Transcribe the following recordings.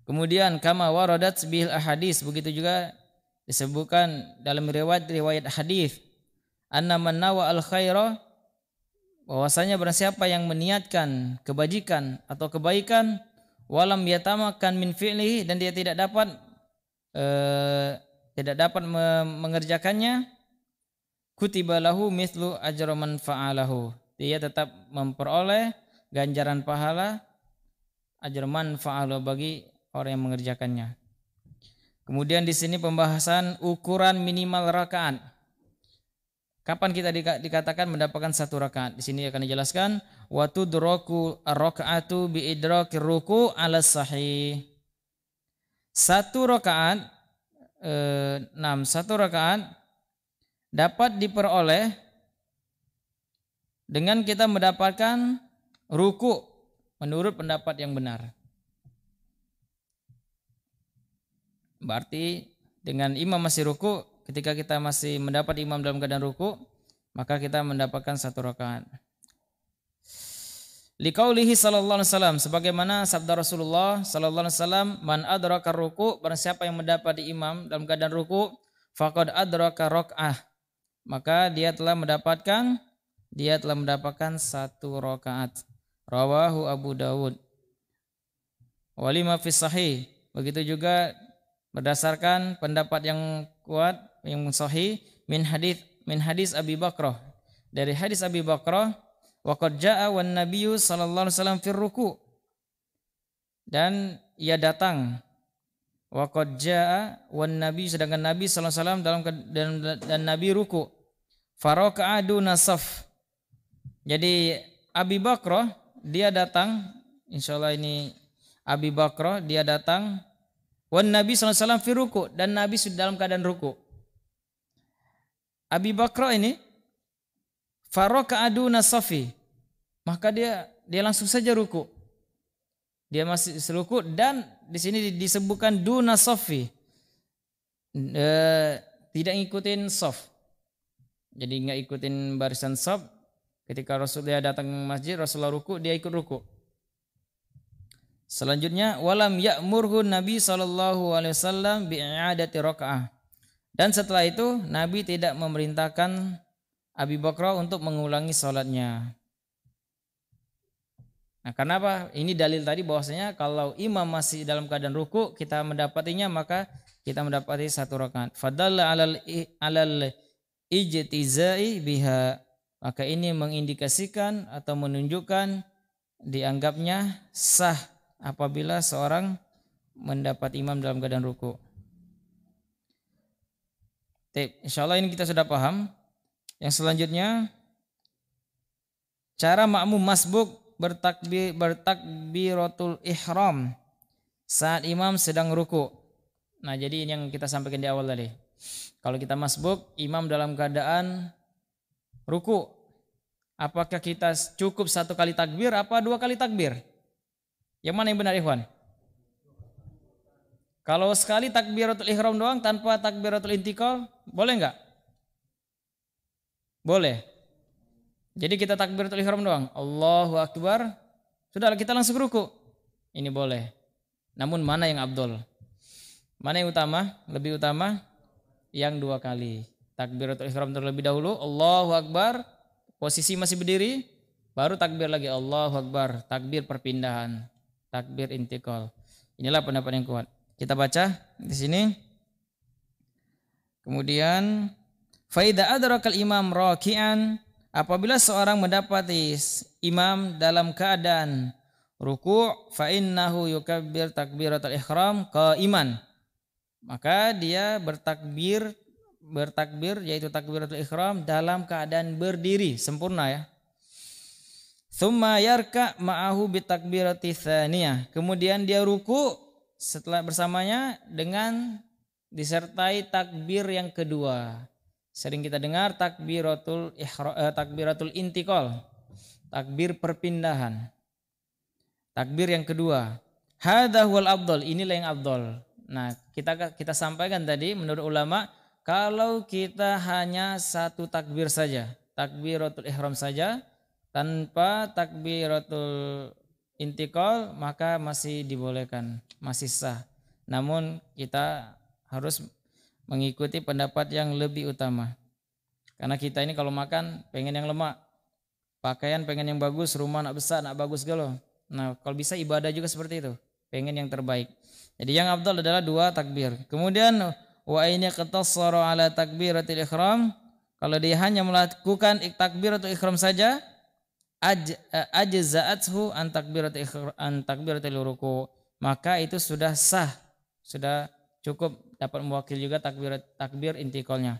Kemudian kama waradat bil ahadits, begitu juga disebutkan dalam riwayat hadis, anna man nawa al khaira, bahwasanya barang siapa yang meniatkan kebajikan atau kebaikan, walam yatamakan min fi'lihi, dan dia tidak dapat mengerjakannya, kutiba lahu mithlu ajra man fa'alahu, dia tetap memperoleh ganjaran pahala ajraman fa'alahu bagi orang yang mengerjakannya. Kemudian di sini pembahasan ukuran minimal rakaat. Kapan kita dikatakan mendapatkan satu rakaat? Di sini akan dijelaskan wa tudraku ar-raka'atu bi idrakir ruku' ala sahih. Satu rakaat dapat diperoleh dengan kita mendapatkan ruku' menurut pendapat yang benar. Berarti dengan imam masih ruku, ketika kita masih mendapat imam dalam keadaan ruku, maka kita mendapatkan satu rakaat. Liqaulihi sallallahu alaihi wasallam, sebagaimana sabda Rasulullah sallallahu alaihi wasallam, man adraka ruku', barang siapa yang mendapat imam dalam keadaan ruku, faqad adraka rak'ah, maka dia telah mendapatkan satu rakaat. Rawahu Abu Dawud. Walima fi sahih, begitu juga berdasarkan pendapat yang kuat, yang sahih, min hadis Abi Bakrah, dari hadis Abi Bakrah, waqad jaa wan nabiyyu sallallahu alaihi wasallam fir ruku', dan ia datang, waqad jaa wan nabiyyu, sedangkan Nabi sallallahu alaihi wasallam dan Nabi ruku', faraka'a duna saf. Jadi Abi Bakrah dia datang, insyaallah ini Abi Bakrah dia datang, wan Nabi sallallahu alaihi wasallam fi ruku', dan Nabi sudah dalam keadaan ruku'. Abi Bakrah ini faraka'a duna safi, maka dia langsung saja ruku'. Dia masih ruku', dan di sini disebutkan duna safi, tidak ngikutin saf. Jadi nggak ikutin barisan saf. Ketika Rasulullah datang ke masjid, Rasulullah ruku', dia ikut ruku'. Selanjutnya, walam ya'murhu Nabi sallallahu alaihi wasallam bi'adati raka'ah. Dan setelah itu Nabi tidak memerintahkan Abi Bakrah untuk mengulangi salatnya. Nah, kenapa? Ini dalil tadi bahwasanya kalau imam masih dalam keadaan ruku', kita mendapatinya, maka kita mendapati satu rakaat. Fadalla alal ijtizai biha, maka ini mengindikasikan atau menunjukkan dianggapnya sah apabila seorang mendapat imam dalam keadaan ruku'. Insyaallah ini kita sudah paham. Yang selanjutnya, cara makmum masbuk bertakbiratul ihram saat imam sedang ruku'. Nah, jadi ini yang kita sampaikan di awal tadi. Kalau kita masbuk, imam dalam keadaan ruku', apakah kita cukup satu kali takbir apa dua kali takbir? Yang mana yang benar, ikhwan? Kalau sekali takbiratul ihram doang tanpa takbiratul intiqal, boleh enggak? Boleh. Jadi kita takbiratul ihram doang, Allahu Akbar, sudah kita langsung ruku'. Ini boleh. Namun mana yang afdol? Mana yang utama? Lebih utama yang dua kali. Takbiratul ihram terlebih dahulu, Allahu Akbar, posisi masih berdiri, baru takbir lagi, Allahu Akbar, takbir perpindahan, takbir intiqal. Inilah pendapat yang kuat. Kita baca di sini. Kemudian faida adrakal imam raki'an, apabila seorang mendapati imam dalam keadaan ruku', fa innahu yukabbir takbiratul ihram qaiman, maka dia bertakbir yaitu takbiratul ihram dalam keadaan berdiri sempurna, ya. Tsumma yarka ma'ahu bitakbirati tsaniyah, kemudian dia ruku' setelah bersamanya dengan disertai takbir yang kedua. Sering kita dengar takbiratul intiqal, takbir perpindahan, takbir yang kedua. Hadza huwal afdal, inilah yang afdal. Nah, kita sampaikan tadi menurut ulama, kalau kita hanya satu takbir saja, takbiratul ihram saja, tanpa takbiratul intikal maka masih dibolehkan, masih sah. Namun kita harus mengikuti pendapat yang lebih utama. Karena kita ini kalau makan pengen yang lemak, pakaian pengen yang bagus, rumah nak besar, nak bagus galau. Nah, kalau bisa ibadah juga seperti itu, pengen yang terbaik. Jadi yang afdal adalah 2 takbir. Kemudian wa ini qatassara ala takbiratil ihram, kalau dia hanya melakukan takbiratul ihram saja, ajza'athu an takbiratul ruku, maka itu sudah sah, sudah cukup dapat mewakili juga takbir intiqalnya.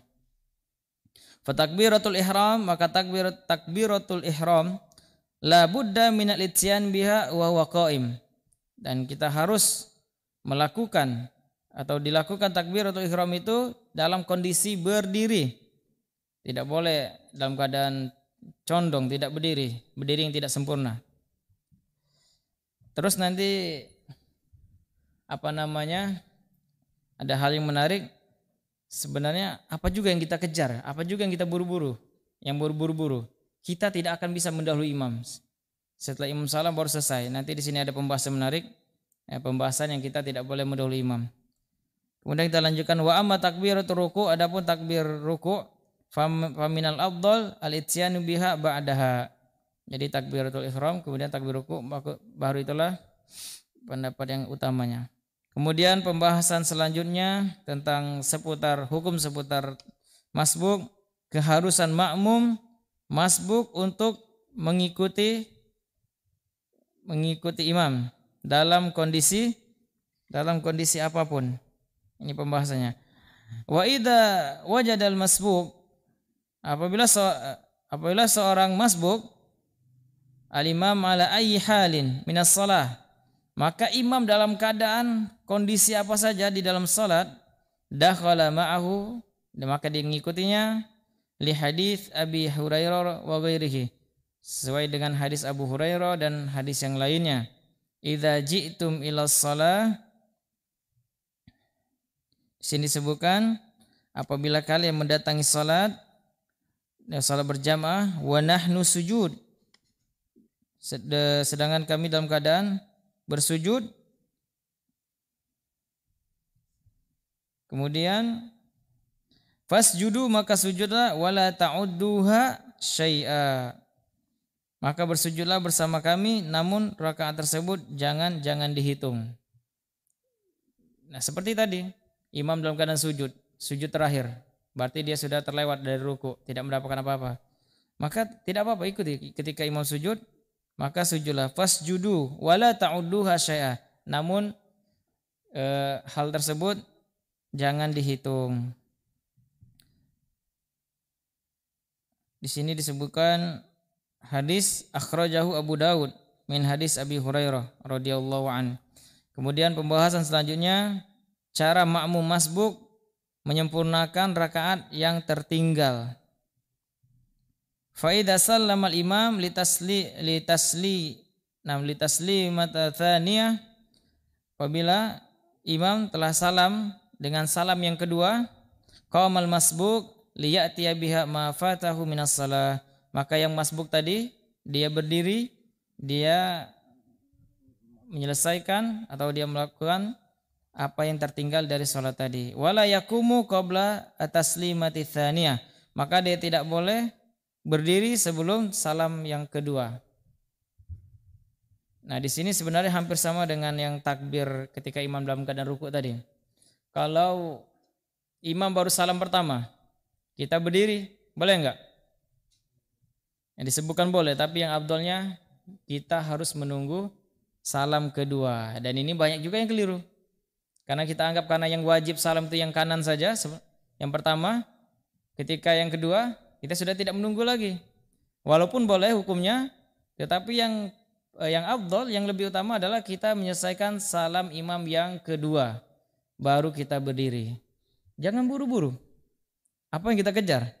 Fa takbiratul ihram, maka takbiratul ihram la budda min al-ityan biha wa huwa qaim, dan kita harus melakukan atau dilakukan takbiratul ihram itu dalam kondisi berdiri. Tidak boleh dalam keadaan condong, tidak berdiri yang tidak sempurna. Terus nanti ada hal yang menarik. Sebenarnya apa juga yang kita kejar, apa juga yang kita buru-buru, kita tidak akan bisa mendahului imam. Setelah imam salam baru selesai. Nanti di sini ada pembahasan menarik, pembahasan yang kita tidak boleh mendahului imam. Kemudian kita lanjutkan wa amma takbiratul ruku, adapun takbir ruku faminal afdal al-ityanu biha ba'daha. Jadi takbiratul ihram kemudian takbir ruku, baru itulah pendapat yang utamanya. Kemudian pembahasan selanjutnya tentang hukum seputar masbuk, keharusan makmum masbuk untuk mengikuti imam dalam kondisi apapun. Ini pembahasannya. Wa idza wajadal masbuk, apabila seorang masbuk al-imam ala ayyi halin minas shalah, maka imam dalam keadaan kondisi apa saja di dalam salat, dakhala ma'ahu, maka dia mengikutinya, li hadis Abi Hurairah wa ghairihi, sesuai dengan hadis Abu Hurairah dan hadis yang lainnya. Idza ji'tum ilas shalah, sini disebutkan apabila kalian mendatangi salat berjamaah, wa nahnu sujud, sedangkan kami dalam keadaan bersujud. Kemudian fasjudu, maka sujudlah, wala ta'udduha syai'a, maka bersujudlah bersama kami, namun rakaat tersebut jangan dihitung. Nah, seperti tadi, imam dalam keadaan sujud terakhir, berarti dia sudah terlewat dari ruku, tidak mendapatkan apa-apa. Maka tidak apa-apa, ikuti ketika imam sujud, maka sujudlah. Fasjudu wala ta'udduha syai'a, namun hal tersebut jangan dihitung. Di sini disebutkan hadis akhrajahu Abu Dawud min hadis Abi Hurairah radhiyallahu an. Kemudian pembahasan selanjutnya cara makmum masbuk menyempurnakan rakaat yang tertinggal. Fa idza sallama al-imam litaslimat tsaniyah, apabila imam telah salam dengan salam yang kedua, qamal masbuk liya'tiya biha ma fatahu minas shalah, maka yang masbuk tadi dia berdiri, dia menyelesaikan atau dia melakukan apa yang tertinggal dari salat tadi. Wala yakumu qabla at-taslimati tsaniyah, maka dia tidak boleh berdiri sebelum salam yang kedua. Nah, di sini sebenarnya hampir sama dengan yang takbir ketika imam dalam keadaan ruku tadi. Kalau imam baru salam pertama, kita berdiri, boleh enggak? Yang disebutkan boleh, tapi yang afdalnya kita harus menunggu salam kedua. Dan ini banyak juga yang keliru. Karena kita anggap karena yang wajib salam itu yang kanan saja, yang pertama, ketika yang kedua kita sudah tidak menunggu lagi. Walaupun boleh hukumnya, tetapi yang afdal, yang lebih utama adalah kita menyelesaikan salam imam yang kedua, baru kita berdiri. Jangan buru-buru. Apa yang kita kejar?